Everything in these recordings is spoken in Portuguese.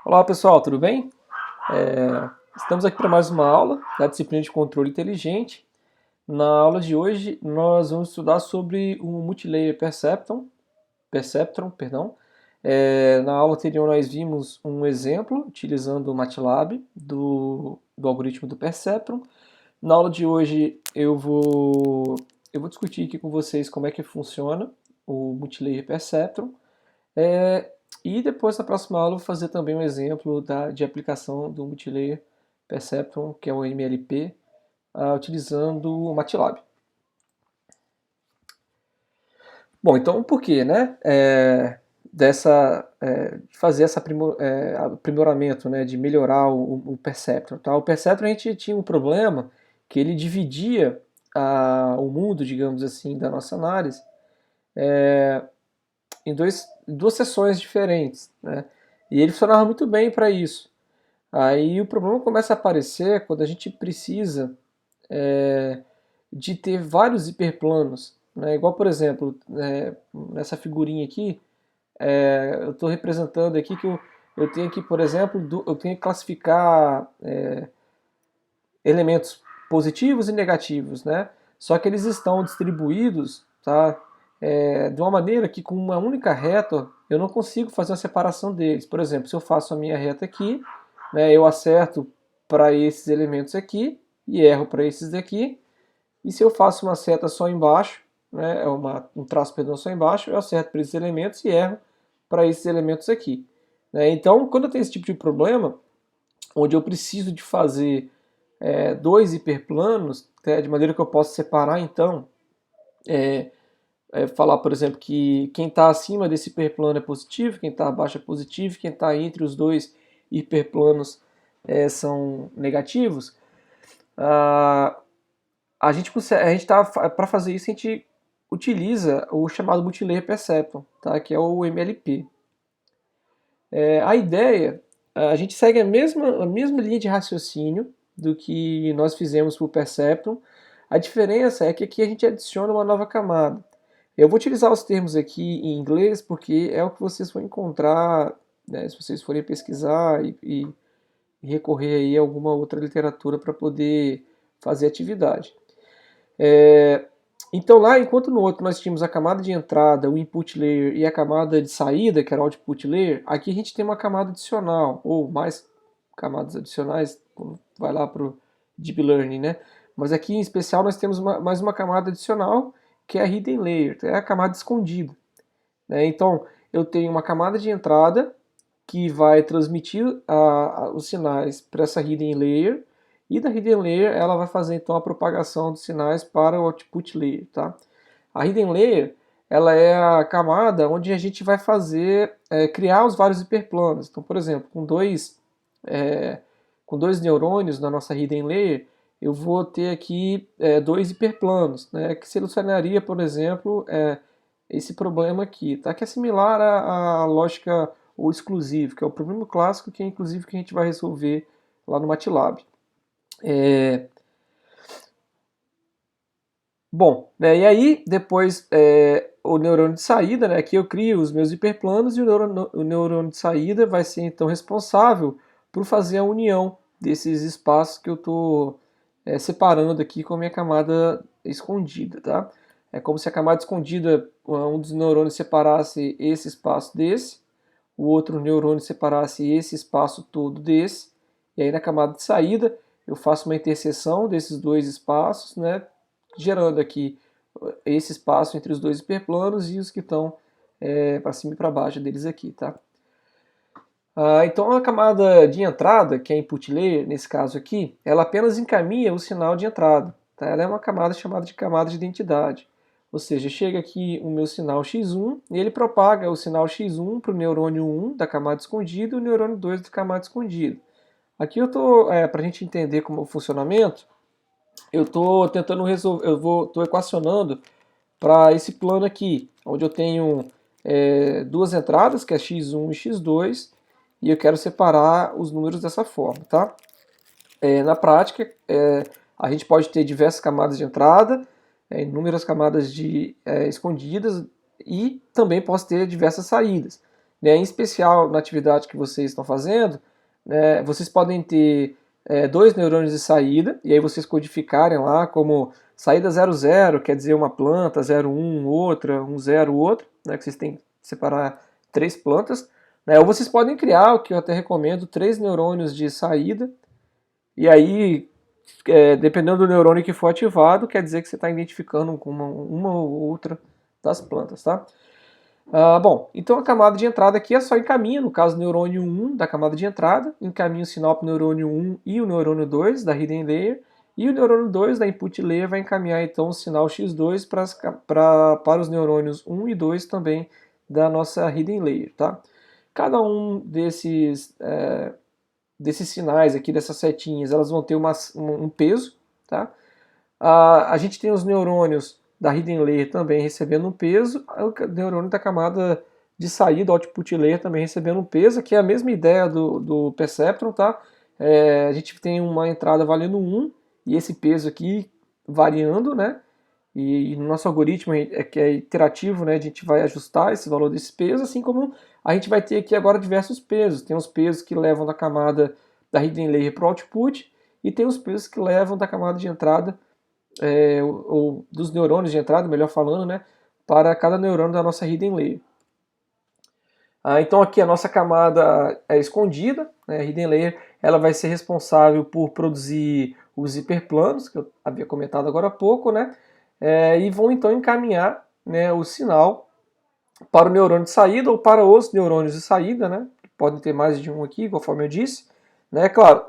Olá pessoal, tudo bem? Estamos aqui para mais uma aula da disciplina de controle inteligente. Na aula de hoje nós vamos estudar sobre o Multilayer Perceptron, perdão. Na aula anterior nós vimos um exemplo utilizando o MATLAB do algoritmo do Perceptron. Na aula de hoje eu vou discutir aqui com vocês como é que funciona o Multilayer Perceptron. E depois, na próxima aula, eu vou fazer também um exemplo de aplicação do Multilayer Perceptron, que é o MLP, utilizando o MATLAB. Bom, então por que, né? Fazer esse aprimoramento, né, de melhorar o Perceptron. Tá? O Perceptron a gente tinha um problema que ele dividia o mundo, digamos assim, da nossa análise em duas seções diferentes, né? E ele funcionava muito bem para isso. Aí o problema começa a aparecer quando a gente precisa de ter vários hiperplanos, né? Igual, por exemplo, nessa figurinha aqui, eu estou representando aqui que eu tenho aqui, por exemplo, eu tenho que classificar elementos positivos e negativos, né? Só que eles estão distribuídos, tá? De uma maneira que com uma única reta eu não consigo fazer uma separação deles. Por exemplo, se eu faço a minha reta aqui, né, eu acerto para esses elementos aqui e erro para esses daqui. E se eu faço uma seta só embaixo, né, um traço, perdão, só embaixo, eu acerto para esses elementos e erro para esses elementos aqui. Né? Então, quando eu tenho esse tipo de problema, onde eu preciso de fazer dois hiperplanos, de maneira que eu possa separar, então, falar, por exemplo, que quem está acima desse hiperplano é positivo, quem está abaixo é positivo, quem está entre os dois hiperplanos são negativos. A gente para fazer isso a gente utiliza o chamado Multilayer Perceptron, tá? Que é o MLP. A ideia, a gente segue a mesma linha de raciocínio do que nós fizemos para o Perceptron. A diferença é que aqui a gente adiciona uma nova camada. Eu vou utilizar os termos aqui em inglês porque é o que vocês vão encontrar, né, se vocês forem pesquisar e recorrer aí a alguma outra literatura para poder fazer atividade. Então lá, enquanto no outro nós tínhamos a camada de entrada, o input layer e a camada de saída, que era o output layer, aqui a gente tem uma camada adicional, ou mais camadas adicionais, quando vai lá para o Deep Learning, né? Mas aqui em especial nós temos mais uma camada adicional, que é a Hidden Layer, é a camada escondida. Né? Então eu tenho uma camada de entrada que vai transmitir os sinais para essa Hidden Layer, e da Hidden Layer ela vai fazer então a propagação dos sinais para o Output Layer. Tá? A Hidden Layer ela é a camada onde a gente vai criar os vários hiperplanos. Então, por exemplo, com dois neurônios na nossa Hidden Layer, eu vou ter aqui dois hiperplanos, né, que solucionaria, por exemplo, esse problema aqui, tá? Que é similar à lógica ou exclusivo, que é o problema clássico, que é inclusive que a gente vai resolver lá no MATLAB. Bom, né, e aí depois o neurônio de saída, né, aqui eu crio os meus hiperplanos e o neurônio de saída vai ser então responsável por fazer a união desses espaços que eu estou separando aqui com a minha camada escondida, tá? É como se a camada escondida, um dos neurônios separasse esse espaço desse, o outro neurônio separasse esse espaço todo desse, e aí na camada de saída eu faço uma interseção desses dois espaços, né, gerando aqui esse espaço entre os dois hiperplanos e os que estão para cima e para baixo deles aqui, tá? Então a camada de entrada, que é a input layer, nesse caso aqui, ela apenas encaminha o sinal de entrada. Tá? Ela é uma camada chamada de camada de identidade. Ou seja, chega aqui o meu sinal x1 e ele propaga o sinal x1 para o neurônio 1 da camada escondida e o neurônio 2 da camada escondida. Aqui eu estou, para a gente entender como é o funcionamento, eu estou tentando resolver, estou equacionando para esse plano aqui, onde eu tenho duas entradas, que é x1 e x2, e eu quero separar os números dessa forma, tá? Na prática, a gente pode ter diversas camadas de entrada, inúmeras camadas escondidas, e também posso ter diversas saídas. né, em especial na atividade que vocês estão fazendo, né, vocês podem ter dois neurônios de saída, e aí vocês codificarem lá como saída 00, quer dizer uma planta, 01 outra, 10 outra, né, que vocês têm que separar três plantas, né, ou vocês podem criar, o que eu até recomendo, três neurônios de saída, e aí, dependendo do neurônio que for ativado, quer dizer que você está identificando com uma ou outra das plantas, tá? Bom, então a camada de entrada aqui é só encaminha, no caso, o neurônio 1 da camada de entrada, encaminha o sinal para o neurônio 1 e o neurônio 2 da hidden layer, e o neurônio 2 da input layer vai encaminhar então o sinal X2 para os neurônios 1 e 2 também da nossa hidden layer, tá? Cada um desses sinais aqui, dessas setinhas, elas vão ter um peso, tá? A gente tem os neurônios da hidden layer também recebendo um peso, o neurônio da camada de saída, output layer, também recebendo um peso, que é a mesma ideia do perceptron, tá? A gente tem uma entrada valendo 1 e esse peso aqui variando, né? E no nosso algoritmo, que é iterativo, né, a gente vai ajustar esse valor desse peso, assim como a gente vai ter aqui agora diversos pesos. Tem os pesos que levam da camada da hidden layer para o output, e tem os pesos que levam da camada de entrada, ou dos neurônios de entrada, melhor falando, né, para cada neurônio da nossa hidden layer. Então aqui a nossa camada é escondida, né, a hidden layer ela vai ser responsável por produzir os hiperplanos, que eu havia comentado agora há pouco, né, e vão então encaminhar, né, o sinal para o neurônio de saída ou para os neurônios de saída, né, podem ter mais de um aqui, conforme eu disse, né, claro,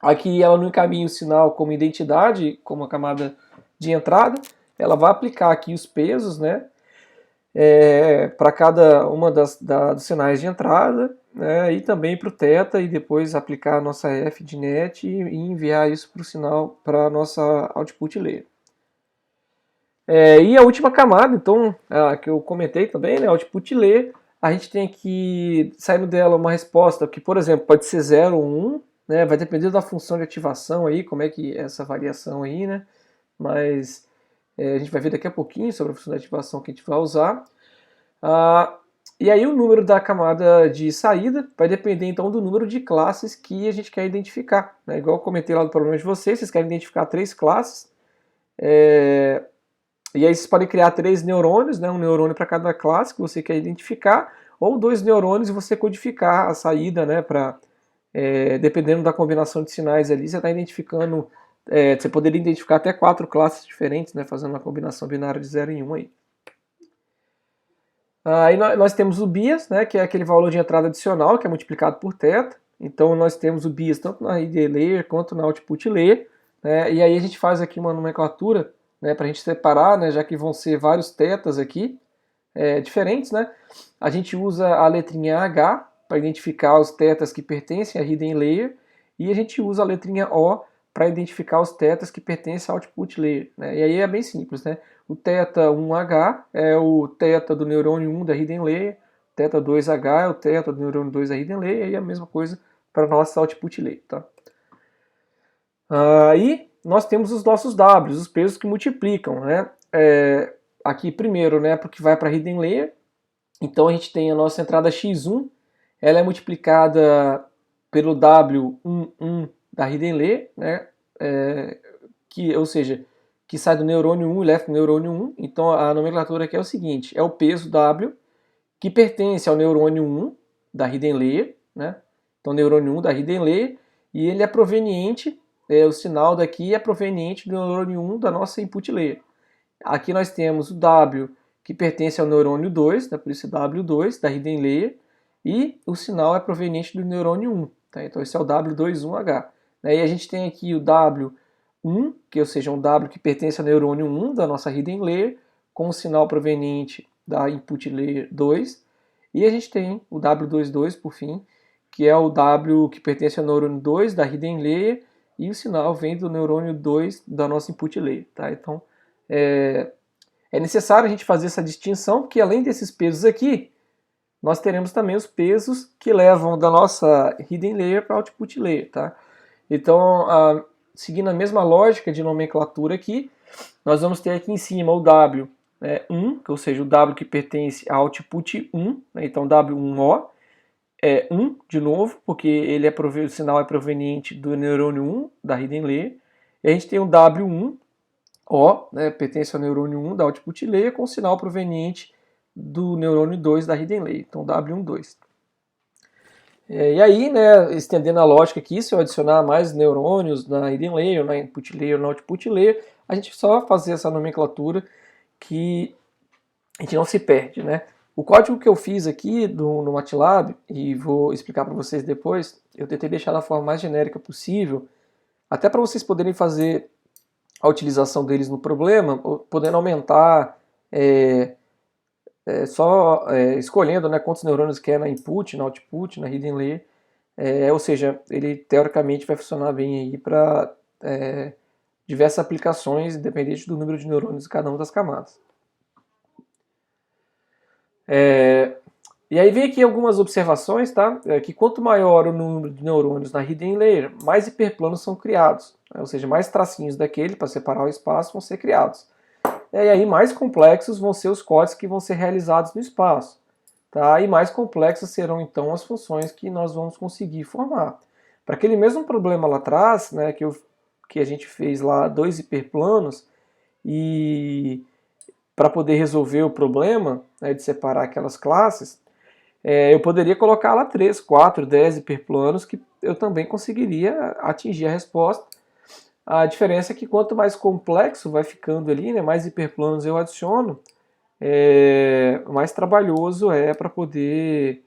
aqui ela não encaminha o sinal como identidade, como a camada de entrada, ela vai aplicar aqui os pesos, né, para cada uma dos sinais de entrada, né, e também para o θ, e depois aplicar a nossa f de net e enviar isso para o sinal para a nossa output layer. E a última camada, então, que eu comentei também, né, output layer, a gente tem aqui, saindo dela, uma resposta que, por exemplo, pode ser 0 ou 1, né, vai depender da função de ativação aí, como é que é essa variação aí, né, mas a gente vai ver daqui a pouquinho sobre a função de ativação que a gente vai usar. E aí o número da camada de saída vai depender então do número de classes que a gente quer identificar, né, igual eu comentei lá no problema de vocês querem identificar 3 classes, e aí vocês podem criar 3 neurônios, né, um neurônio para cada classe que você quer identificar, ou 2 neurônios e você codificar a saída, né, dependendo da combinação de sinais ali, você está identificando, você poderia identificar até 4 classes diferentes, né, fazendo uma combinação binária de 0 em 1 aí. Aí nós temos o bias, né, que é aquele valor de entrada adicional, que é multiplicado por θ. Então nós temos o bias tanto na hidden layer quanto na output layer, né, e aí a gente faz aqui uma nomenclatura, né, para a gente separar, né, já que vão ser vários θs aqui, diferentes, né, a gente usa a letrinha H para identificar os θs que pertencem à hidden layer, e a gente usa a letrinha O para identificar os θs que pertencem à output layer, né, e aí é bem simples, né, o θ1H é o θ do neurônio 1 da hidden layer, o θ2H é o θ do neurônio 2 da hidden layer, e a mesma coisa para a nossa output layer, tá? Aí nós temos os nossos Ws, os pesos que multiplicam, né? Aqui primeiro, né, porque vai para a hidden layer, então a gente tem a nossa entrada x1, ela é multiplicada pelo W11 da hidden layer, né, ou seja, que sai do neurônio 1 e leva para o neurônio 1, então a nomenclatura aqui é o seguinte, é o peso W que pertence ao neurônio 1 da hidden layer, né, então neurônio 1 da hidden layer, e ele é proveniente, o sinal daqui é proveniente do neurônio 1 da nossa input layer. Aqui nós temos o W que pertence ao neurônio 2, né, por isso W2 da hidden layer, e o sinal é proveniente do neurônio 1, tá? Então esse é o W21H. E a gente tem aqui o W1, que ou seja, um W que pertence ao neurônio 1 da nossa hidden layer, com o sinal proveniente da input layer 2, e a gente tem o W22, por fim, que é o W que pertence ao neurônio 2 da hidden layer, e o sinal vem do neurônio 2 da nossa input layer, tá? Então é necessário a gente fazer essa distinção, porque além desses pesos aqui, nós teremos também os pesos que levam da nossa hidden layer para a output layer, tá? Então, seguindo a mesma lógica de nomenclatura aqui, nós vamos ter aqui em cima o W, né, 1, ou seja, o W que pertence a output 1, né, então W1O é 1 de novo, porque ele o sinal é proveniente do neurônio 1 da hidden layer. E a gente tem o W1O, né, pertence ao neurônio 1 da output layer, com o sinal proveniente do neurônio 2 da hidden layer, então W12. E aí, né, estendendo a lógica aqui, se eu adicionar mais neurônios na hidden layer, na input layer, na output layer, a gente só fazer essa nomenclatura que a gente não se perde, né? O código que eu fiz aqui no MATLAB, e vou explicar para vocês depois, eu tentei deixar da forma mais genérica possível, até para vocês poderem fazer a utilização deles no problema, podendo aumentar escolhendo, né, quantos neurônios quer na input, na output, na hidden layer, ou seja, ele teoricamente vai funcionar bem aí para diversas aplicações, independente do número de neurônios de cada uma das camadas. E aí vem aqui algumas observações, tá? Que quanto maior o número de neurônios na hidden layer, mais hiperplanos são criados, né? Ou seja, mais tracinhos daquele para separar o espaço vão ser criados. E aí mais complexos vão ser os códigos que vão ser realizados no espaço, tá? E mais complexas serão então as funções que nós vamos conseguir formar. Para aquele mesmo problema lá atrás, né, que a gente fez lá 2 hiperplanos, e para poder resolver o problema, né, de separar aquelas classes, eu poderia colocar lá 3, 4, 10 hiperplanos que eu também conseguiria atingir a resposta. A diferença é que quanto mais complexo vai ficando ali, né, mais hiperplanos eu adiciono, mais trabalhoso é para poder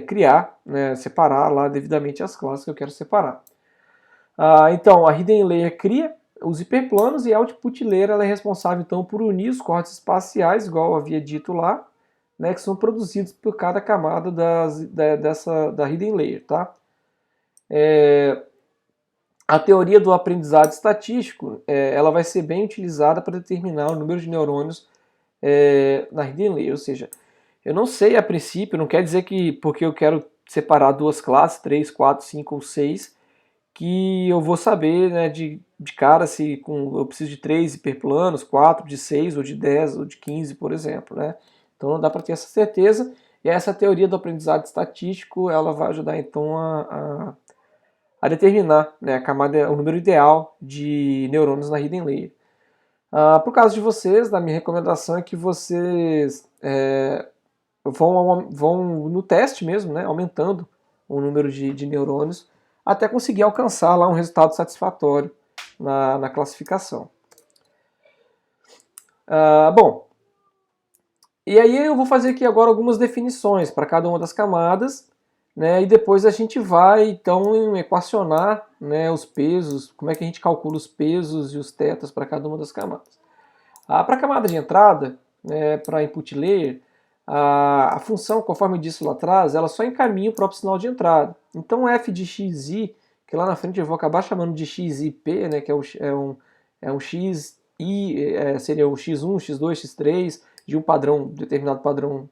criar, né, separar lá devidamente as classes que eu quero separar. Então, a hidden layer cria os hiperplanos e a output layer ela é responsável então por unir os cortes espaciais, igual eu havia dito lá, né, que são produzidos por cada camada da hidden layer, tá? A teoria do aprendizado estatístico ela vai ser bem utilizada para determinar o número de neurônios na hidden layer, ou seja, eu não sei a princípio, não quer dizer que porque eu quero separar duas classes, 3, 4, 5 ou 6, que eu vou saber, né, de cara se eu preciso de 3 hiperplanos, 4, de 6 ou de 10 ou de 15, por exemplo, né? Então não dá para ter essa certeza, e essa teoria do aprendizado estatístico ela vai ajudar então a determinar, né, o número ideal de neurônios na hidden layer. Por caso de vocês, a minha recomendação é que vocês vão no teste mesmo, né, aumentando o número de neurônios até conseguir alcançar lá um resultado satisfatório na classificação. Bom, e aí eu vou fazer aqui agora algumas definições para cada uma das camadas, né, e depois a gente vai então equacionar, né, os pesos, como é que a gente calcula os pesos e os tetas para cada uma das camadas. Para a camada de entrada, né, para input layer, a função, conforme eu disse lá atrás, ela só encaminha o próprio sinal de entrada. Então f de xi, que lá na frente eu vou acabar chamando de xip, né, que é um xi, seria o x1, x2, x3, de um determinado padrão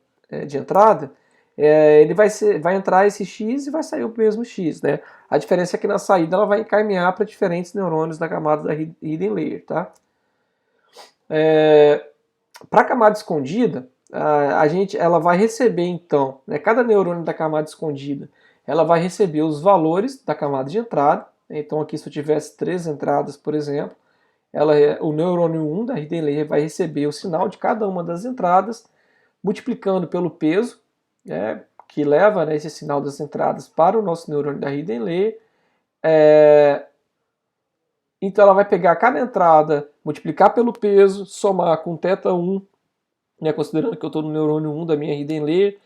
de entrada, ele vai entrar esse x e vai sair o mesmo x, né? A diferença é que na saída ela vai encaminhar para diferentes neurônios da camada da hidden layer, tá? Para a camada escondida, ela vai receber então, né, cada neurônio da camada escondida, ela vai receber os valores da camada de entrada. Então aqui se eu tivesse 3 entradas, por exemplo, o neurônio 1 da hidden layer vai receber o sinal de cada uma das entradas, multiplicando pelo peso, né, que leva, né, esse sinal das entradas para o nosso neurônio da hidden layer. Então ela vai pegar cada entrada, multiplicar pelo peso, somar com θ1, né, considerando que eu estou no neurônio 1 da minha hidden layer,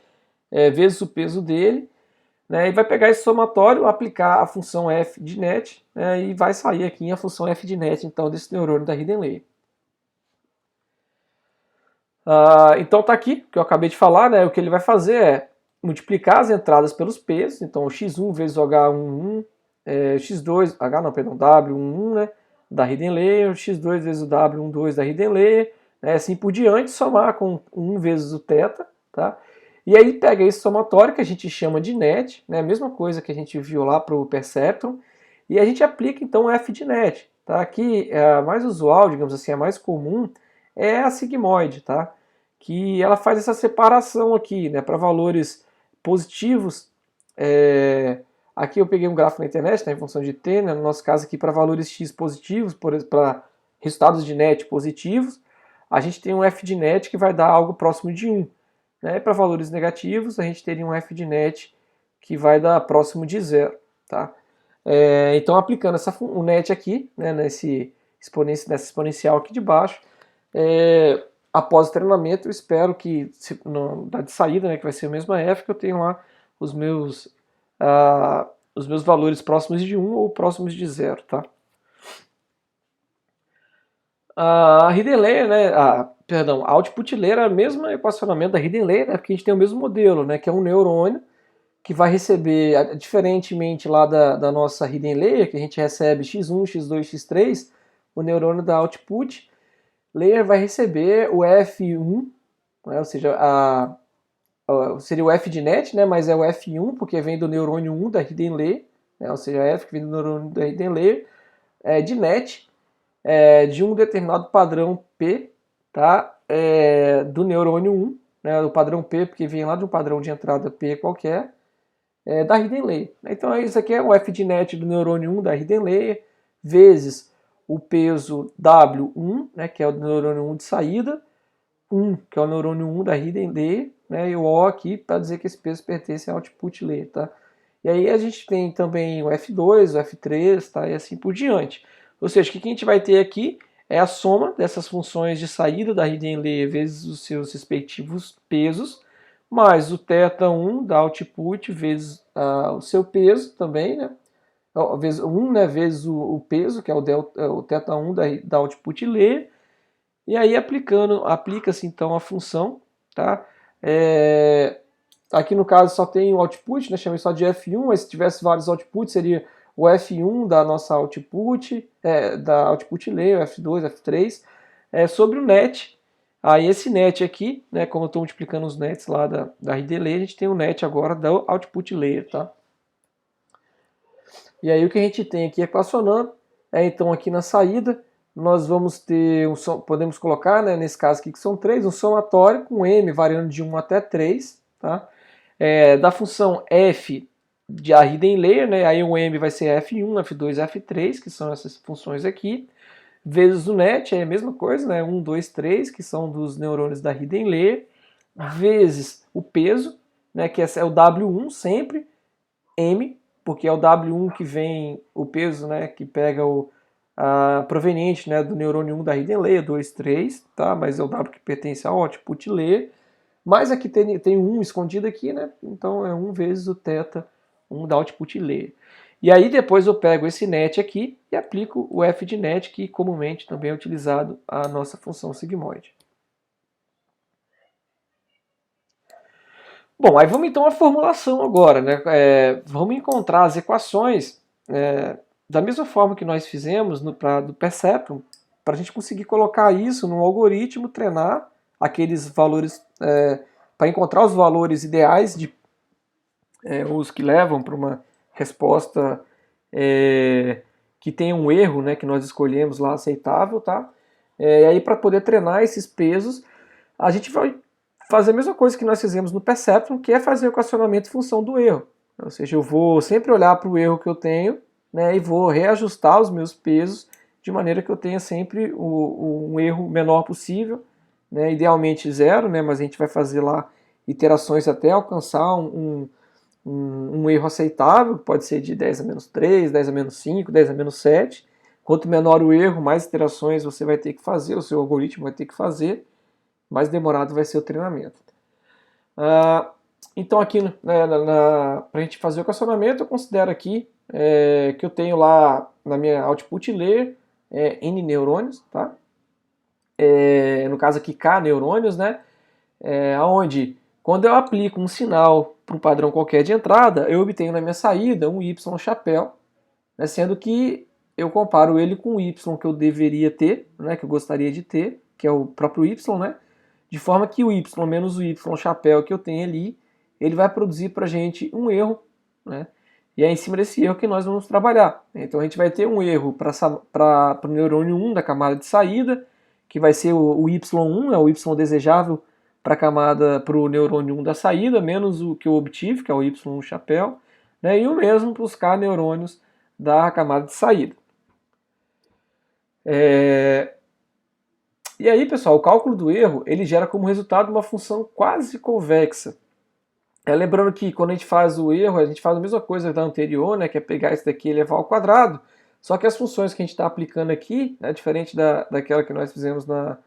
vezes o peso dele, né, e vai pegar esse somatório, aplicar a função f de net, né, e vai sair aqui a função f de net então, desse neurônio da hidden layer. Então tá aqui, o que eu acabei de falar, né, o que ele vai fazer é multiplicar as entradas pelos pesos, então x1 vezes o h11, x2, W11, né, da hidden layer, x2 vezes o W12 da hidden layer, né, assim por diante, somar com 1 vezes o θ, tá? E aí pega esse somatório que a gente chama de net, né, a mesma coisa que a gente viu lá para o perceptron, e a gente aplica então f de net, tá? Aqui a mais usual, digamos assim, a mais comum é a sigmoide, tá? Que ela faz essa separação aqui, né, para valores positivos. Aqui eu peguei um gráfico na internet, né, em função de t, né, no nosso caso aqui para valores x positivos, para resultados de net positivos, a gente tem um f de net que vai dar algo próximo de 1. Né? Para valores negativos, a gente teria um f de net que vai dar próximo de 0. Tá? Então, aplicando o net aqui, né, nessa exponencial aqui de baixo, após o treinamento, eu espero que, de saída, né, que vai ser a mesma f, que eu tenho lá os meus valores próximos de 1 ou próximos de 0. Tá? A hidden layer, né, a output layer é o mesmo equacionamento da hidden layer, né, porque a gente tem o mesmo modelo, né, que é um neurônio que vai receber, diferentemente lá da nossa hidden layer, que a gente recebe x1, x2, x3, o neurônio da output layer vai receber o f1, né, ou seja, seria o f de net, né, mas é o f1 porque vem do neurônio 1 da hidden layer, né, ou seja, f que vem do neurônio da hidden layer, de net, de um determinado padrão P, tá? Do neurônio 1, né? O padrão P, porque vem lá de um padrão de entrada P qualquer, da hidden layer. Então isso aqui é o f de net do neurônio 1 da hidden layer, vezes o peso W1, né, que é o neurônio 1 de saída, 1, que é o neurônio 1 da hidden layer, né, e o O aqui para dizer que esse peso pertence ao output layer. Tá? E aí a gente tem também o F2, o F3, tá? E assim por diante. Ou seja, o que a gente vai ter aqui é a soma dessas funções de saída da hidden layer vezes os seus respectivos pesos, mais o θ1 da output vezes o seu peso também, né? Vezes 1, né, vezes o peso, que é o θ1 da output layer. E aí aplica-se então a função, tá? Aqui no caso só tem o output, né? Chamei só de F1, mas se tivesse vários outputs seria o F1 da nossa output, da output layer, o F2, F3, sobre o net. Aí esse net aqui, né, como eu estou multiplicando os nets lá da hidden layer, a gente tem o net agora da output layer, tá? E aí o que a gente tem aqui equacionando então aqui na saída nós vamos ter, podemos colocar, né, nesse caso aqui que são 3, um somatório com m variando de 1 até 3, tá? Da função f de a hidden layer, né, aí o m vai ser f1, f2, f3, que são essas funções aqui, vezes o net, é a mesma coisa, né, 1, 2, 3, que são dos neurônios da hidden layer, vezes o peso, né, que é o W1 sempre, m, porque é o W1 que vem o peso, né, que pega proveniente, né, do neurônio 1 da hidden layer, 2, 3, tá, mas é o W que pertence ao output layer, mas aqui tem um escondido aqui, né, então é 1 vezes o θ1 da output layer. E aí depois eu pego esse net aqui e aplico o f de net, que comumente também é utilizado a nossa função sigmoide. Bom, aí vamos então à formulação agora, né? Vamos encontrar as equações da mesma forma que nós fizemos do Perceptron, para a gente conseguir colocar isso no algoritmo, treinar aqueles valores, para encontrar os valores ideais, os que levam para uma resposta que tenha um erro, né, que nós escolhemos lá aceitável, tá? E aí para poder treinar esses pesos, a gente vai fazer a mesma coisa que nós fizemos no Perceptron, que é fazer o equacionamento em função do erro. Ou seja, eu vou sempre olhar para o erro que eu tenho, né, e vou reajustar os meus pesos de maneira que eu tenha sempre um erro menor possível, né, idealmente zero, né, mas a gente vai fazer lá iterações até alcançar um erro aceitável, que pode ser de 10 a menos 3, 10 a menos 5, 10 a menos 7. Quanto menor o erro, mais iterações você vai ter que fazer, o seu algoritmo vai ter que fazer, mais demorado vai ser o treinamento. Então aqui, para a gente fazer o equacionamento, eu considero aqui que eu tenho lá na minha output layer N neurônios, tá? No caso aqui K neurônios, né? Onde quando eu aplico um sinal para um padrão qualquer de entrada, eu obtenho na minha saída um Y chapéu, né? Sendo que eu comparo ele com o Y que eu deveria ter, né? Que eu gostaria de ter, que é o próprio Y, né? De forma que o Y menos o Y chapéu que eu tenho ali, ele vai produzir para a gente um erro, né? E é em cima desse erro que nós vamos trabalhar. Então a gente vai ter um erro para o neurônio 1 da camada de saída, que vai ser o Y1, é o Y desejável para o neurônio 1 da saída, menos o que eu obtive, que é o Y1 chapéu, né? E o mesmo para os K neurônios da camada de saída. E aí, pessoal, o cálculo do erro ele gera como resultado uma função quase convexa. Lembrando que quando a gente faz o erro, a gente faz a mesma coisa da anterior, né, que é pegar isso daqui e elevar ao quadrado, só que as funções que a gente está aplicando aqui, né, diferente daquela que nós fizemos na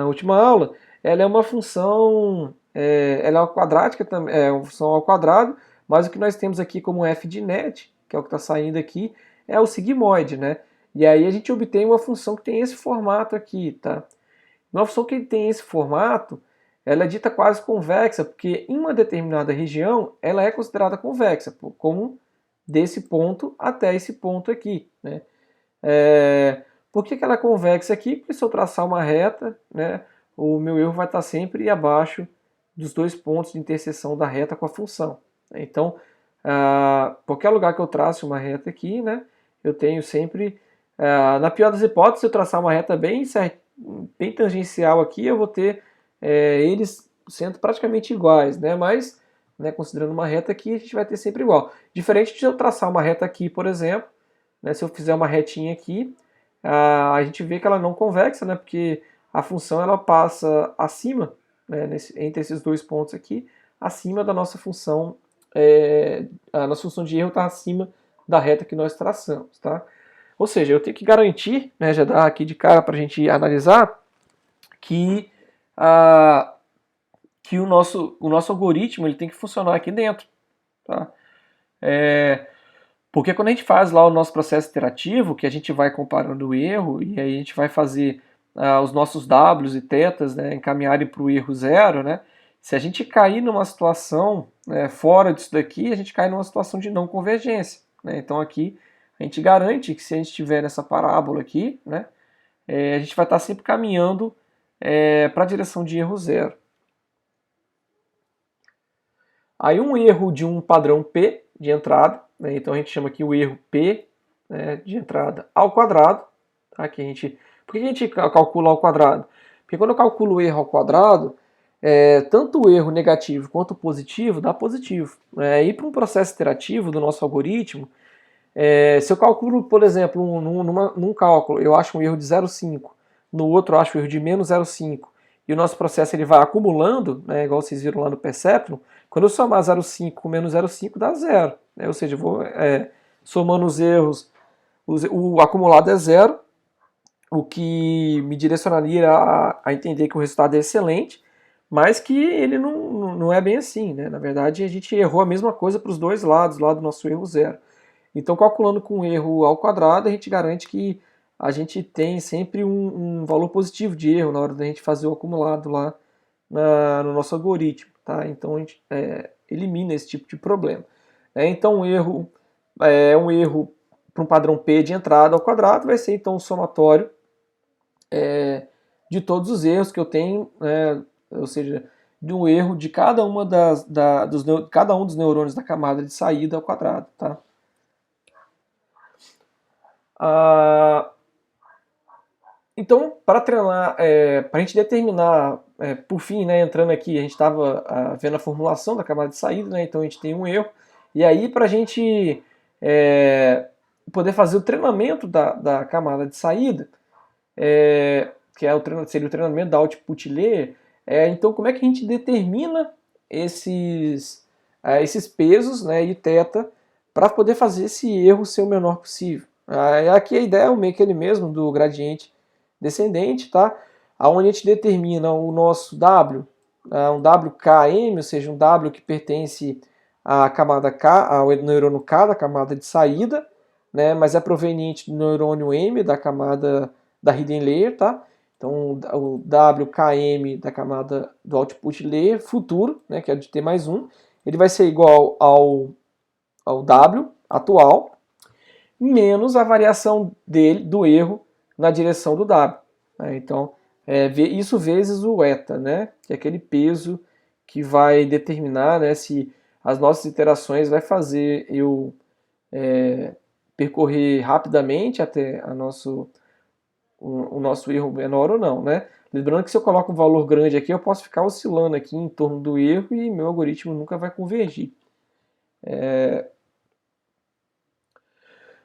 última aula, ela é uma função, ela é quadrática, é uma função ao quadrado, mas o que nós temos aqui como f de net, que é o que está saindo aqui, é o sigmoide, né? E aí a gente obtém uma função que tem esse formato aqui, tá? Uma função que tem esse formato, ela é dita quase convexa, porque em uma determinada região ela é considerada convexa, como desse ponto até esse ponto aqui, né? Por que ela é convexa aqui? Porque se eu traçar uma reta, né, o meu erro vai estar sempre abaixo dos dois pontos de interseção da reta com a função. Então, qualquer lugar que eu trace uma reta aqui, né, eu tenho sempre, na pior das hipóteses, se eu traçar uma reta bem tangencial aqui, eu vou ter eles sendo praticamente iguais, né, mas, né, considerando uma reta aqui, a gente vai ter sempre igual. Diferente de eu traçar uma reta aqui, por exemplo, né, se eu fizer uma retinha aqui, a gente vê que ela não convexa, né, porque a função ela passa acima, né, entre esses dois pontos aqui, acima da nossa função, a nossa função de erro está acima da reta que nós traçamos, tá? Ou seja, eu tenho que garantir, né, já dar aqui de cara para a gente analisar, que o nosso algoritmo ele tem que funcionar aqui dentro, tá? Porque quando a gente faz lá o nosso processo iterativo, que a gente vai comparando o erro, e aí a gente vai fazer os nossos Ws e Θs, né, encaminharem para o erro zero, né? Se a gente cair numa situação fora disso daqui, a gente cai numa situação de não convergência, né? Então aqui a gente garante que se a gente estiver nessa parábola aqui, né, a gente vai estar sempre caminhando para a direção de erro zero. Aí um erro de um padrão P de entrada, né, então a gente chama aqui o erro P, né, de entrada ao quadrado. Tá, que por que a gente calcula ao quadrado? Porque quando eu calculo o erro ao quadrado, tanto o erro negativo quanto o positivo dá positivo. E para um processo iterativo do nosso algoritmo, se eu calculo, por exemplo, num cálculo, eu acho um erro de 0,5, no outro eu acho um erro de menos 0,5, e o nosso processo ele vai acumulando, né, igual vocês viram lá no Perceptron, quando eu somar 0,5 com menos 0,5 dá zero. Né, ou seja, eu vou somando os erros, o acumulado é zero, o que me direcionaria a entender que o resultado é excelente, mas que ele não é bem assim. Né? Na verdade, a gente errou a mesma coisa para os dois lados, lá do nosso erro zero. Então, calculando com erro ao quadrado, a gente garante que a gente tem sempre um valor positivo de erro na hora da gente fazer o acumulado lá no nosso algoritmo. Tá? Então, a gente elimina esse tipo de problema. Então, um erro para um padrão P de entrada ao quadrado vai ser, então, um somatório de todos os erros que eu tenho, ou seja, de um erro de cada cada um dos neurônios da camada de saída ao quadrado. Tá? Então, para treinar, para a gente determinar, por fim, né, entrando aqui, a gente estava vendo a formulação da camada de saída, né, então a gente tem um erro, e aí para a gente poder fazer o treinamento da camada de saída, que seria o treinamento da output layer, então como é que a gente determina esses pesos, né, e θ para poder fazer esse erro ser o menor possível. Aqui a ideia é meio que ele mesmo do gradiente descendente, tá? Onde a gente determina o nosso W, um WKM, ou seja, um W que pertence à camada K, ao neurônio K da camada de saída, né? Mas é proveniente do neurônio M da camada da hidden layer, tá? Então o WKM da camada do output layer futuro, né? Que é de T mais 1, ele vai ser igual ao W atual, menos a variação do erro na direção do W. Então, isso vezes o eta, né? Que é aquele peso que vai determinar, né, se as nossas iterações vai fazer eu percorrer rapidamente até o nosso erro menor ou não, né? Lembrando que se eu coloco um valor grande aqui, eu posso ficar oscilando aqui em torno do erro e meu algoritmo nunca vai convergir.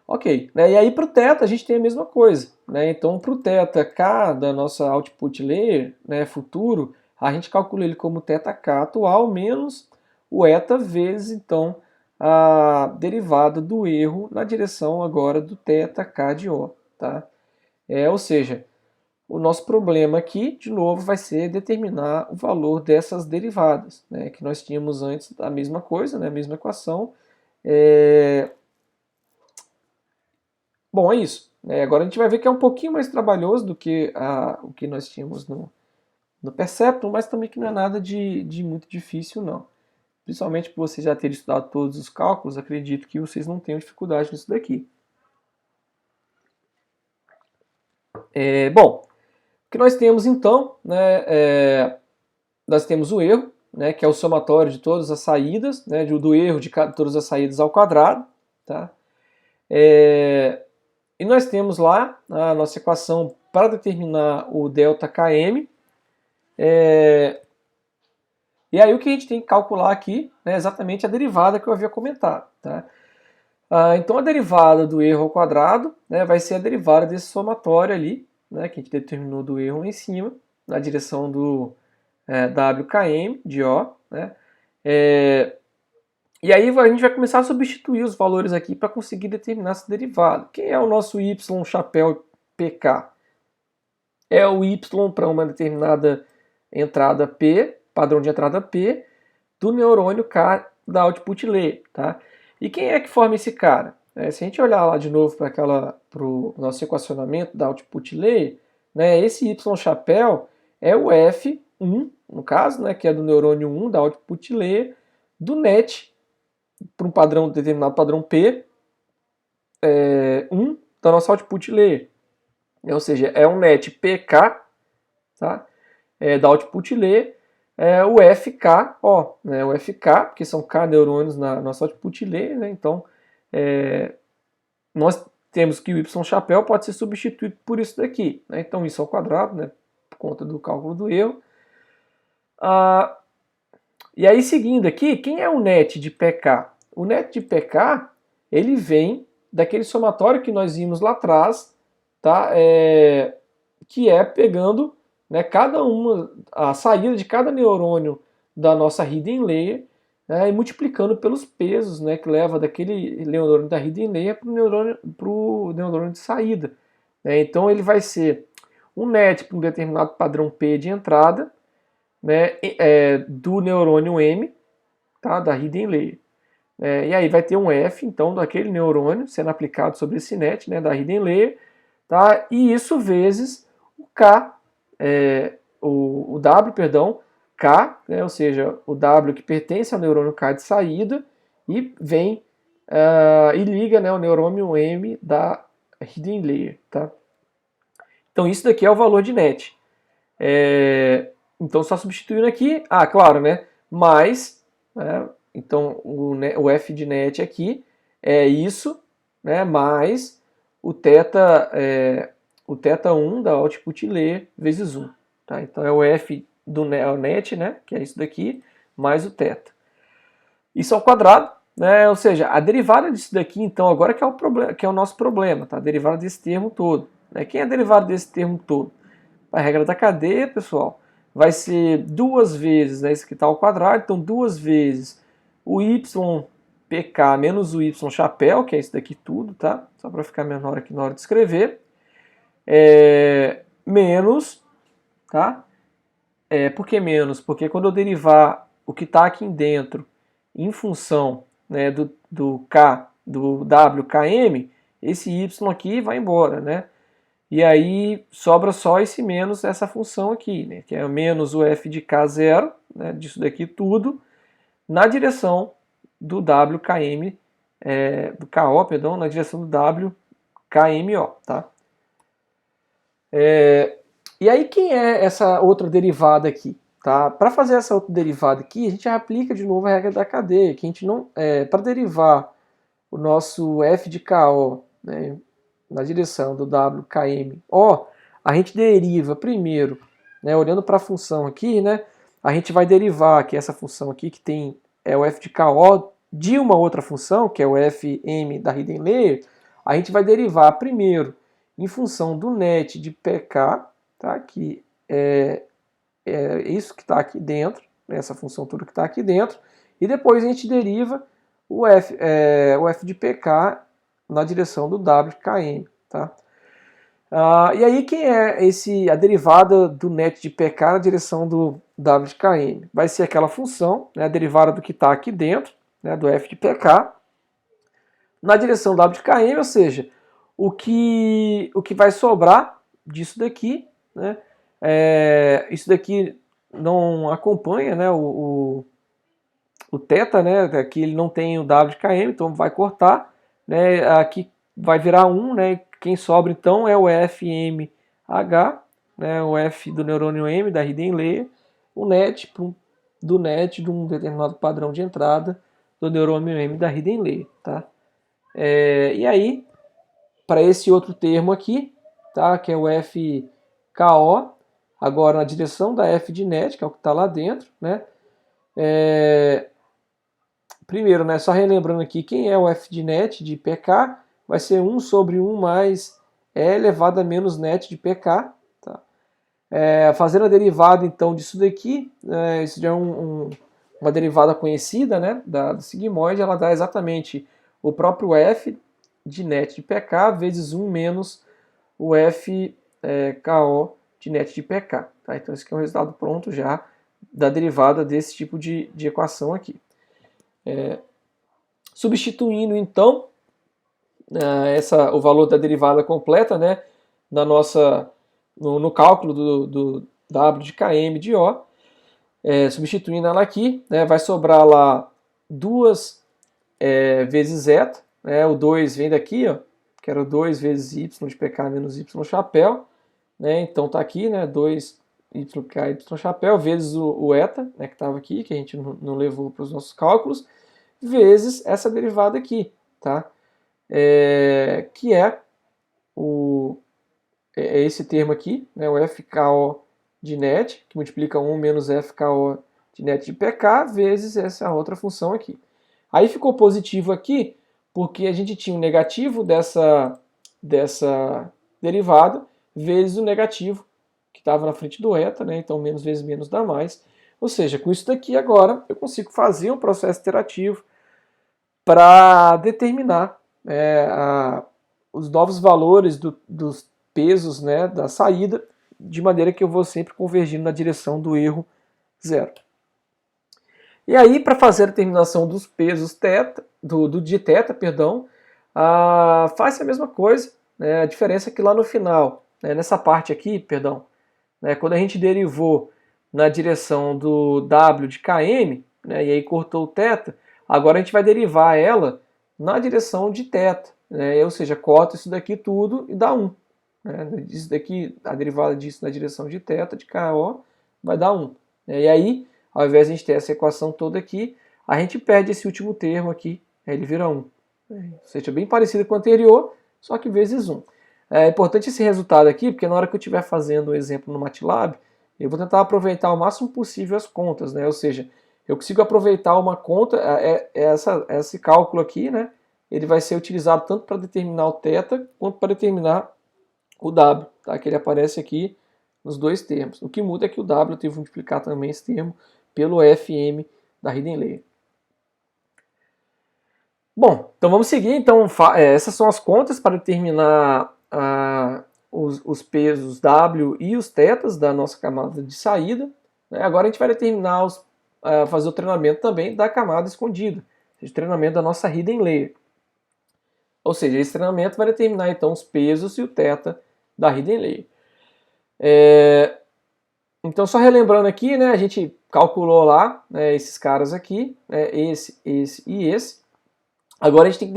Ok, né? E aí para o θ a gente tem a mesma coisa, né? Então para o θk da nossa output layer, né, futuro, a gente calcula ele como θk atual menos o eta vezes então a derivada do erro na direção agora do θk de O, tá? Ou seja, o nosso problema aqui, de novo, vai ser determinar o valor dessas derivadas, né, que nós tínhamos antes a mesma coisa, né, a mesma equação. Bom, é isso. Agora a gente vai ver que é um pouquinho mais trabalhoso do que o que nós tínhamos no Perceptron, mas também que não é nada de muito difícil, não. Principalmente por vocês já terem estudado todos os cálculos, acredito que vocês não tenham dificuldade nisso daqui. Bom, o que nós temos então, né, nós temos o erro, né, que é o somatório de todas as saídas, né, do erro de todas as saídas ao quadrado. Tá? E nós temos lá a nossa equação para determinar o ΔKm. E aí o que a gente tem que calcular aqui é exatamente a derivada que eu havia comentado. Tá? Então a derivada do erro ao quadrado, né, vai ser a derivada desse somatório ali, né, que a gente determinou do erro em cima, na direção do WKm de O. Né? E aí a gente vai começar a substituir os valores aqui para conseguir determinar essa derivada. Quem é o nosso y chapéu pk? É o y para uma determinada entrada P, padrão de entrada P, do neurônio K da output layer. Tá? E quem é que forma esse cara? Se a gente olhar lá de novo para o nosso equacionamento da output layer, né, esse y chapéu é o F1, no caso, né, que é do neurônio 1 da output layer, do net, para um padrão determinado padrão P, 1 da nossa output layer. Ou seja, é um net PK, tá? Da output layer, o FK, né? O FK, porque são K neurônios na nossa output layer, né? Então, nós temos que o y chapéu pode ser substituído por isso daqui, né? Então isso ao quadrado, né? Por conta do cálculo do erro. E aí, seguindo aqui, quem é o net de PK? O net de PK, ele vem daquele somatório que nós vimos lá atrás, tá? Que é pegando, né, a saída de cada neurônio da nossa hidden layer, né, e multiplicando pelos pesos, né, que leva daquele neurônio da hidden layer para o neurônio de saída. Então ele vai ser um net para um determinado padrão P de entrada, né, do neurônio M, tá, da hidden layer. E aí vai ter um F, então, daquele neurônio sendo aplicado sobre esse net, né, da hidden layer, tá, e isso vezes o K, o W, perdão, K, né, ou seja, o W que pertence ao neurônio K de saída, e vem e liga, né, o neurônio M da hidden layer. Tá? Então isso daqui é o valor de net. Então, só substituindo aqui, claro, né? Mais, né, então o f de net aqui é isso, né? Mais o θ1 da output layer vezes 1. Tá? Então é o f do net, né? Que é isso daqui, mais o θ. Isso ao quadrado, né? Ou seja, a derivada disso daqui, então, agora que é o problema, que é o nosso problema, tá? A derivada desse termo todo. Né? Quem é a derivada desse termo todo? A regra da cadeia, pessoal, vai ser duas vezes, né, isso aqui está ao quadrado, então duas vezes o y pk menos o y chapéu, que é isso daqui tudo, tá? Só para ficar menor aqui na hora de escrever, menos, tá? Por que menos? Porque quando eu derivar o que está aqui dentro em função, né, do k, do wkm, esse y aqui vai embora, né? E aí sobra só esse menos essa função aqui, né, que é menos o f de k0, né, disso daqui tudo, na direção do WKM, do KO, perdão, na direção do WKMO. Tá? E aí quem é essa outra derivada aqui? Tá? Para fazer essa outra derivada aqui, a gente aplica de novo a regra da cadeia, que a gente não, para derivar o nosso f de KO, né, na direção do WKMO, a gente deriva primeiro, né, olhando para a função aqui, né, a gente vai derivar aqui essa função aqui que tem o f de KO de uma outra função, que é o fm da hidden layer, a gente vai derivar primeiro em função do net de pk, tá, que é isso que está aqui dentro, né, essa função toda que está aqui dentro, e depois a gente deriva o f de pk na direção do w de km. Tá? E aí quem é a derivada do net de pk na direção do w de km? Vai ser aquela função, né, a derivada do que está aqui dentro, né, do f de pk, na direção w de km, ou seja, o que vai sobrar disso daqui, né, isso daqui não acompanha, né, o θ, né, aqui ele não tem o w de km, então vai cortar, né, aqui vai virar 1, né, quem sobra então é o fmh, né, o f do neurônio m da hidden layer, o net do net de um determinado padrão de entrada do neurônio m da hidden layer. Tá? E aí, para esse outro termo aqui, tá, que é o fko, agora na direção da f de net, que é o que está lá dentro, né, primeiro, né, só relembrando aqui, quem é o f de net de pk vai ser 1 sobre 1 mais e elevado a menos net de pk. Tá? Fazendo a derivada, então, disso daqui, isso já é uma derivada conhecida, né, do sigmoide, ela dá exatamente o próprio f de net de pk vezes 1 menos o f ko de net de pk. Tá? Então, esse aqui é um resultado pronto já da derivada desse tipo de equação aqui. Substituindo, então, o valor da derivada completa, né, no cálculo do W de km de O, substituindo ela aqui, né, vai sobrar lá 2 vezes zeta, né, o 2 vem daqui, ó, que era o 2 vezes y de pk menos y chapéu, né, então está aqui, né, 2 yk y chapéu vezes o eta, né, que estava aqui, que a gente não levou para os nossos cálculos, vezes essa derivada aqui, tá? Que é esse termo aqui, né, o fko de net, que multiplica 1 menos fko de net de pk, vezes essa outra função aqui. Aí ficou positivo aqui, porque a gente tinha o negativo dessa derivada, vezes o negativo que estava na frente do eta, né, então menos vezes menos dá mais. Ou seja, com isso daqui agora eu consigo fazer um processo iterativo para determinar os novos valores dos pesos, né, da saída, de maneira que eu vou sempre convergindo na direção do erro zero. E aí, para fazer a determinação dos pesos de θ, faz a mesma coisa, né, a diferença é que lá no final, né, nessa parte aqui, né, quando a gente derivou na direção do w de km, né, e aí cortou o θ, agora a gente vai derivar ela na direção de θ, né, ou seja, corta isso daqui tudo e dá 1. Né, isso daqui, a derivada disso na direção de θ, de KO, vai dar 1. Né, e aí, ao invés de a gente ter essa equação toda aqui, a gente perde esse último termo aqui, ele vira 1. Ou seja, bem parecido com o anterior, só que vezes 1. É importante esse resultado aqui, porque na hora que eu estiver fazendo o exemplo no MATLAB, eu vou tentar aproveitar o máximo possível as contas, né? Ou seja, eu consigo aproveitar uma conta, esse cálculo aqui, né? Ele vai ser utilizado tanto para determinar o θ, quanto para determinar o W, tá? Que ele aparece aqui nos dois termos. O que muda é que o W eu tive que multiplicar também esse termo pelo FM da hidden layer. Bom, então vamos seguir. Então, essas são as contas para determinar os pesos W e os θs da nossa camada de saída. Né? Agora a gente vai determinar fazer o treinamento também da camada escondida, o treinamento da nossa hidden layer. Ou seja, esse treinamento vai determinar então os pesos e o θ da hidden layer. Então, só relembrando aqui, né, a gente calculou lá, né, esses caras aqui, né, esse e esse. Agora a gente tem que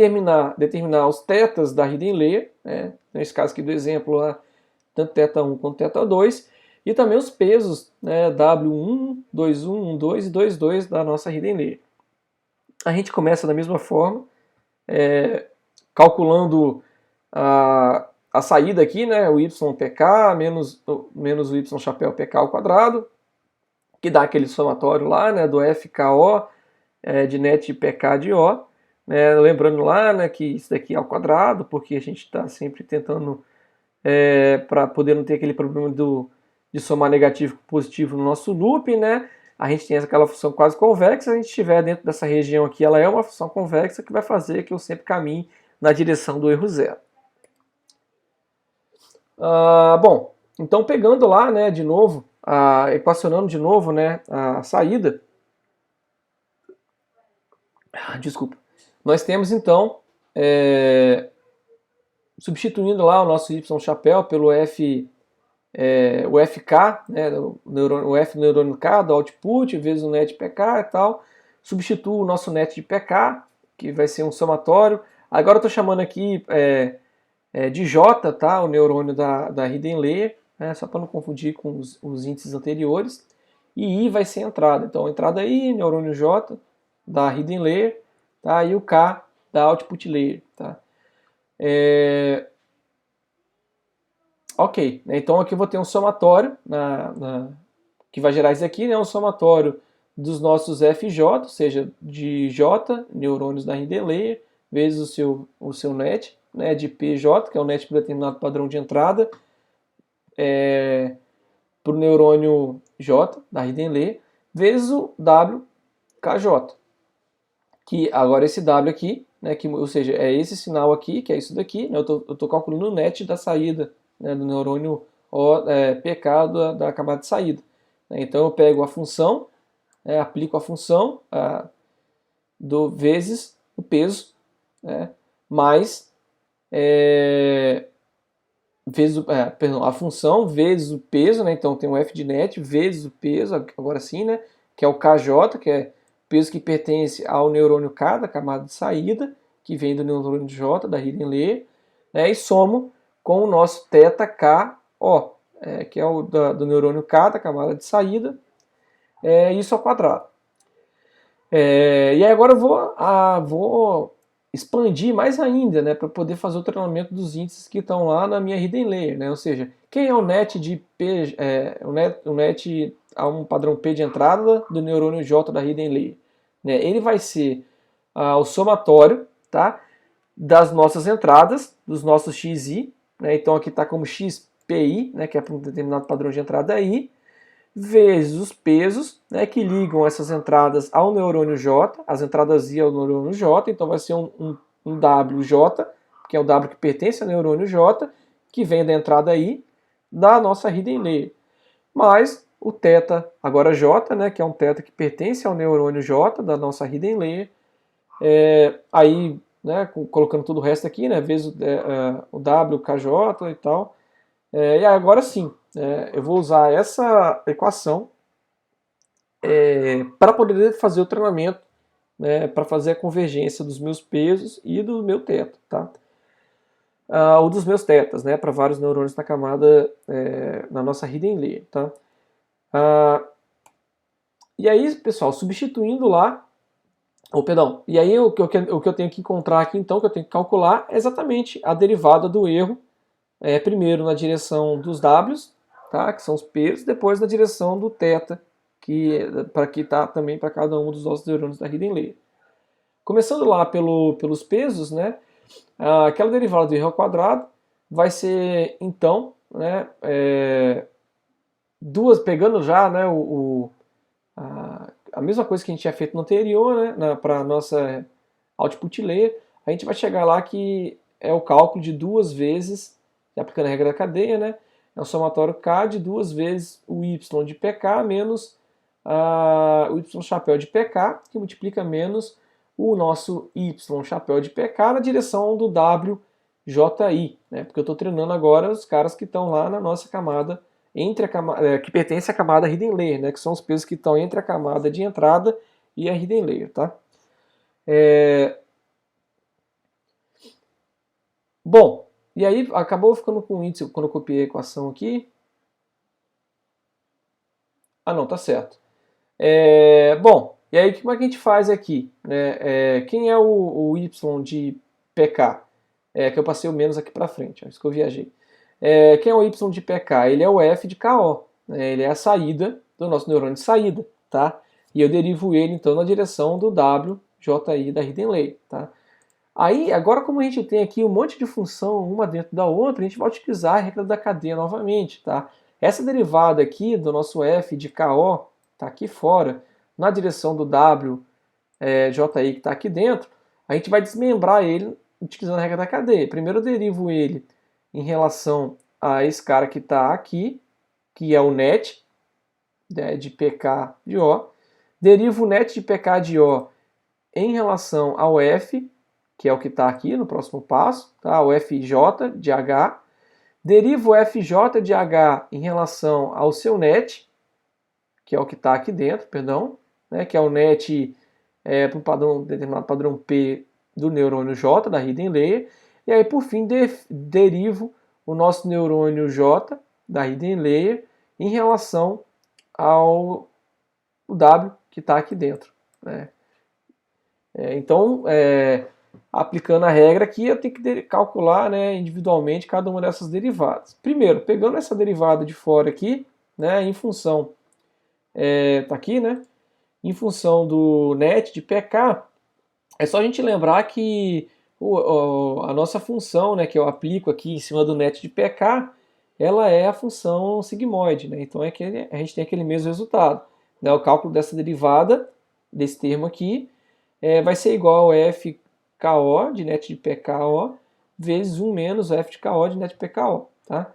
determinar os θs da hidden layer, né, nesse caso aqui do exemplo lá, tanto θ1 quanto θ2, e também os pesos, né, W1, 21, 12 e 22 da nossa hidden layer. A gente começa da mesma forma, calculando a saída aqui, né, o YPK menos o Y chapéu PK ao quadrado, que dá aquele somatório lá, né, do FKO de net PK de O. Né, lembrando lá, né, que isso daqui é ao quadrado, porque a gente está sempre tentando, para poder não ter aquele problema de somar negativo com positivo no nosso loop, né, a gente tem aquela função quase convexa. Se a gente estiver dentro dessa região aqui, ela é uma função convexa que vai fazer que eu sempre caminhe na direção do erro zero. Bom, então pegando lá, né, de novo, equacionando de novo, né, a saída, desculpa, nós temos então, substituindo lá o nosso Y chapéu pelo o FK, né, o F do neurônio K do output, vezes o net PK e tal, substituo o nosso net de PK, que vai ser um somatório. Agora eu estou chamando aqui de J, tá? O neurônio da hidden layer, né? Só para não confundir com os índices anteriores. E I vai ser a entrada. Então, entrada I, neurônio J da hidden layer, tá? E o K da output layer, tá? Ok, né? Então aqui eu vou ter um somatório que vai gerar isso aqui, né? Um somatório dos nossos FJ, ou seja, de J, neurônios da hidden layer, vezes o seu net, né, de PJ, que é o net para determinado padrão de entrada, para o neurônio J, da hidden layer, vezes o WKJ. Que agora esse W aqui, né, ou seja, é esse sinal aqui, que é isso daqui, né, eu estou calculando o net da saída, né, do neurônio PK da camada de saída. Né, então eu pego a função, aplico a função vezes o peso, né, mais a função vezes o peso, né? Então tem o f de net vezes o peso, agora sim, né? Que é o KJ, que é o peso que pertence ao neurônio K da camada de saída, que vem do neurônio J, da hidden layer, né? E somo com o nosso θKO, que é o do neurônio K da camada de saída, isso ao quadrado. E aí agora eu vou expandir mais ainda, né, para poder fazer o treinamento dos índices que estão lá na minha hidden layer, né? Ou seja, quem é o net de P, o net a um padrão P de entrada do neurônio J da hidden layer, né? Ele vai ser o somatório, tá, das nossas entradas, dos nossos xi, né? Então aqui está como xpi, né, que é para um determinado padrão de entrada I, vezes os pesos, né, que ligam essas entradas ao neurônio J, as entradas I ao neurônio J, então vai ser um WJ, que é o W que pertence ao neurônio J, que vem da entrada I da nossa hidden layer, mais o θ, agora J, né, que é um θ que pertence ao neurônio J da nossa hidden layer, aí, né, colocando todo o resto aqui, né, vezes o WKJ e tal, e agora sim, eu vou usar essa equação para poder fazer o treinamento, né, para fazer a convergência dos meus pesos e do meu teto, tá? Ou dos meus tetas, né, para vários neurônios na camada, na nossa hidden layer, tá? E aí, pessoal, substituindo lá, e aí o que eu tenho que encontrar aqui, então, que eu tenho que calcular é exatamente a derivada do erro, primeiro na direção dos Ws, tá, que são os pesos, depois na direção do θ, que está também para cada um dos nossos neurônios da hidden layer. Começando lá pelos pesos, né, aquela derivada do erro ao quadrado vai ser, então, né, pegando já, né, a mesma coisa que a gente tinha feito no anterior, né, para a nossa output layer, a gente vai chegar lá que é o cálculo de duas vezes, aplicando a regra da cadeia, né, é o somatório K de duas vezes o Y de PK menos o Y chapéu de PK, que multiplica menos o nosso Y chapéu de PK na direção do WJI, né, porque eu estou treinando agora os caras que estão lá na nossa camada, que pertence à camada hidden layer, né, que são os pesos que estão entre a camada de entrada e a hidden layer, tá? Bom, e aí acabou ficando com o índice quando eu copiei a equação aqui. Não, tá certo. Bom, e aí como é que a gente faz aqui? Quem é o Y de PK? que eu passei o menos aqui para frente, é isso que eu viajei. Quem é o y de PK? Ele é o f de KO, né? Ele é a saída do nosso neurônio de saída, tá? E eu derivo ele então na direção do WJI da Hidden Layer, tá? Aí, agora como a gente tem aqui um monte de função uma dentro da outra, a gente vai utilizar a regra da cadeia novamente, tá? Essa derivada aqui do nosso f de KO, tá aqui fora, na direção do WJI que está aqui dentro, a gente vai desmembrar ele utilizando a regra da cadeia. Primeiro eu derivo ele em relação a esse cara que está aqui, que é o net, né, de PK de O. Derivo o net de PK de O em relação ao F, que é o que está aqui no próximo passo, tá? O FJ de H. Derivo o FJ de H em relação ao seu net, que é o que está aqui dentro, perdão, né, que é o net para um determinado padrão P do neurônio J, da Hidden Layer. E aí, por fim, derivo o nosso neurônio J, da Hidden Layer, em relação ao W, que está aqui dentro, né? Então, aplicando a regra aqui, eu tenho que calcular, né, individualmente cada uma dessas derivadas. Primeiro, pegando essa derivada de fora aqui, né, em função, tá aqui, né, em função do net de PK, é só a gente lembrar que a nossa função, né, que eu aplico aqui em cima do net de PK, ela é a função sigmoide, né, então que a gente tem aquele mesmo resultado, né, o cálculo dessa derivada, desse termo aqui, vai ser igual a FKO de net de PKO vezes 1 menos F de KO de net de PKO, tá?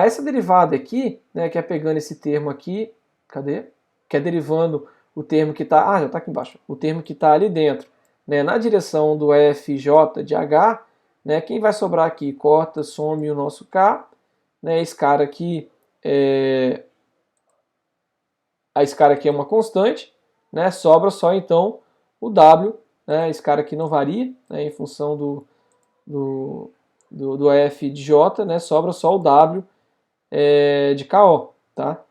Essa derivada aqui, né, que é pegando esse termo aqui, cadê? Que é derivando o termo que está, já está aqui embaixo, o termo que está ali dentro, né, na direção do FJ de H, né, quem vai sobrar aqui? Corta, some o nosso K, né, esse cara aqui é uma constante, né, sobra só então o W, né, esse cara aqui não varia, né, em função do F de J, né, sobra só o W de KO, tá?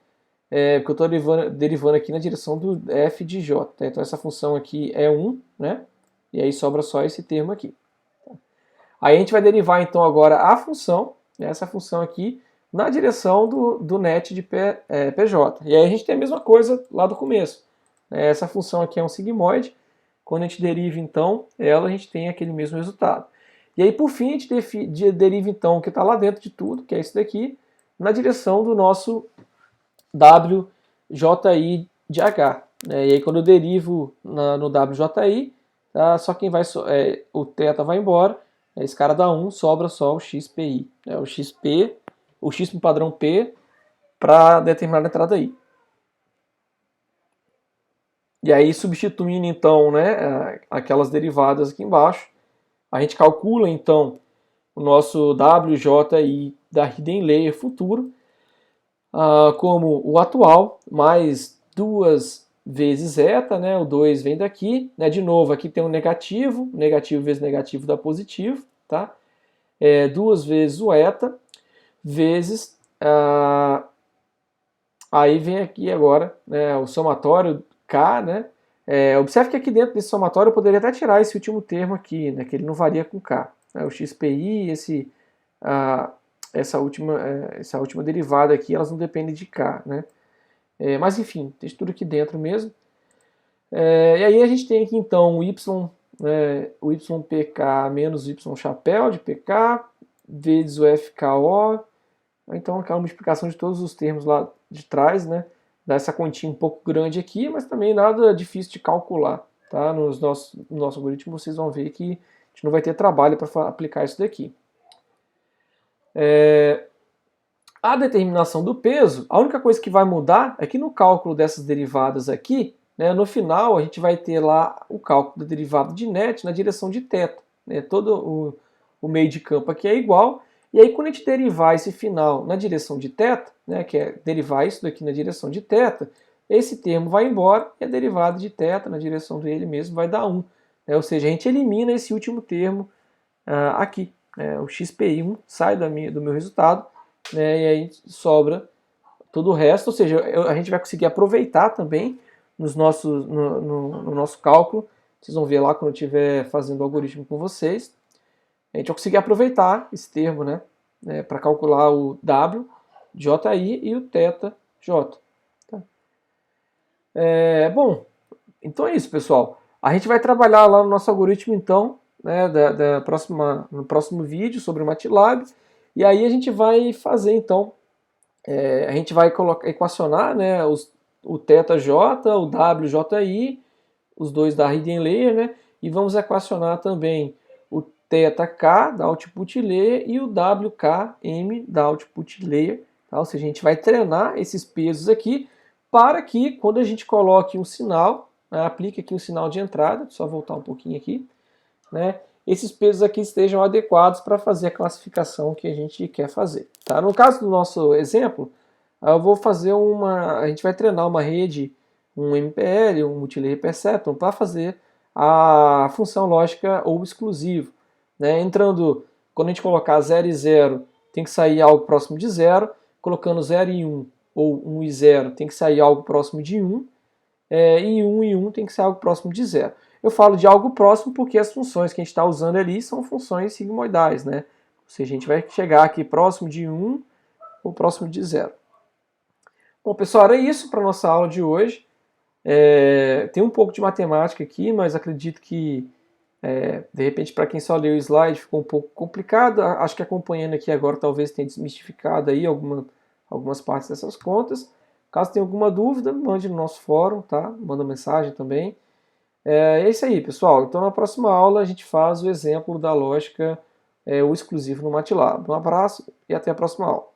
Porque eu estou derivando aqui na direção do F de J, tá? Então essa função aqui é 1, né, e aí sobra só esse termo aqui. Tá? Aí a gente vai derivar então agora a função, né, essa função aqui, na direção do net de PJ. E aí a gente tem a mesma coisa lá do começo. Né? Essa função aqui é um sigmoide. Quando a gente deriva, então, a gente tem aquele mesmo resultado. E aí, por fim, a gente deriva, então, o que está lá dentro de tudo, que é isso daqui, na direção do nosso WJI de H. Né? E aí, quando eu derivo no WJI, tá? Só quem vai... o θ vai embora, esse cara dá 1, sobra só o XPI. Né? O X no padrão P para determinada entrada I. E aí, substituindo então, né, aquelas derivadas aqui embaixo, a gente calcula então o nosso WJI da Hidden Layer futuro como o atual, mais 2 vezes zeta, né, o 2 vem daqui, né, de novo, aqui tem um negativo, negativo vezes negativo dá positivo, tá? 2 vezes o eta, vezes, aí vem aqui agora, né, o somatório K, né? Observe que aqui dentro desse somatório eu poderia até tirar esse último termo aqui, né, que ele não varia com K. Né, o XPI, essa última derivada aqui, elas não dependem de K. Né? Mas enfim, tem tudo aqui dentro mesmo. E aí a gente tem aqui então o YPK menos o Y chapéu de PK, vezes o FKO. Então aquela multiplicação de todos os termos lá de trás, né? Dá essa continha um pouco grande aqui, mas também nada difícil de calcular. Tá? No nosso algoritmo vocês vão ver que a gente não vai ter trabalho para aplicar isso daqui. A determinação do peso, a única coisa que vai mudar é que no cálculo dessas derivadas aqui, né, no final a gente vai ter lá o cálculo da derivada de net na direção de θ. Né? Todo o meio de campo aqui é igual. E aí quando a gente derivar esse final na direção de θ, né, que é derivar isso daqui na direção de θ, esse termo vai embora e a derivada de θ na direção dele mesmo vai dar 1. Né? Ou seja, a gente elimina esse último termo aqui. Né? O XPI1 sai do meu resultado, né, e aí sobra todo o resto. Ou seja, a gente vai conseguir aproveitar também no nosso cálculo. Vocês vão ver lá quando eu estiver fazendo o algoritmo com vocês. a gente vai conseguir aproveitar esse termo, né, para calcular o W, JI e o θ, J. Tá? Bom, então é isso, pessoal. A gente vai trabalhar lá no nosso algoritmo, então, né, no próximo vídeo sobre o MATLAB, e aí a gente vai fazer, então, a gente vai equacionar, né, o θJ, o WJI, os dois da Hidden Layer, né, e vamos equacionar também o θK da Output Layer e o WKM da Output Layer. Tá? Ou seja, a gente vai treinar esses pesos aqui para que quando a gente coloque um sinal, né, aplique aqui um sinal de entrada, só voltar um pouquinho aqui, né, esses pesos aqui estejam adequados para fazer a classificação que a gente quer fazer. Tá? No caso do nosso exemplo, eu vou fazer a gente vai treinar uma rede, um MPL, um Multilayer Perceptron, para fazer a função lógica ou exclusivo. Né? Entrando, quando a gente colocar 0 e 0, tem que sair algo próximo de 0, colocando 0 e 1, ou 1 e 0, tem que sair algo próximo de 1, e 1 e 1 tem que ser algo próximo de 0. Eu falo de algo próximo porque as funções que a gente está usando ali são funções sigmoidais, né? Ou seja, a gente vai chegar aqui próximo de 1 ou próximo de 0. Bom, pessoal, era isso para a nossa aula de hoje. Tem um pouco de matemática aqui, mas acredito que, de repente, para quem só leu o slide, ficou um pouco complicado. Acho que acompanhando aqui agora talvez tenha desmistificado aí algumas partes dessas contas. Caso tenha alguma dúvida, mande no nosso fórum, tá? Manda mensagem também. É isso aí, pessoal. Então, na próxima aula, a gente faz o exemplo da lógica, o exclusivo no MATLAB. Um abraço e até a próxima aula.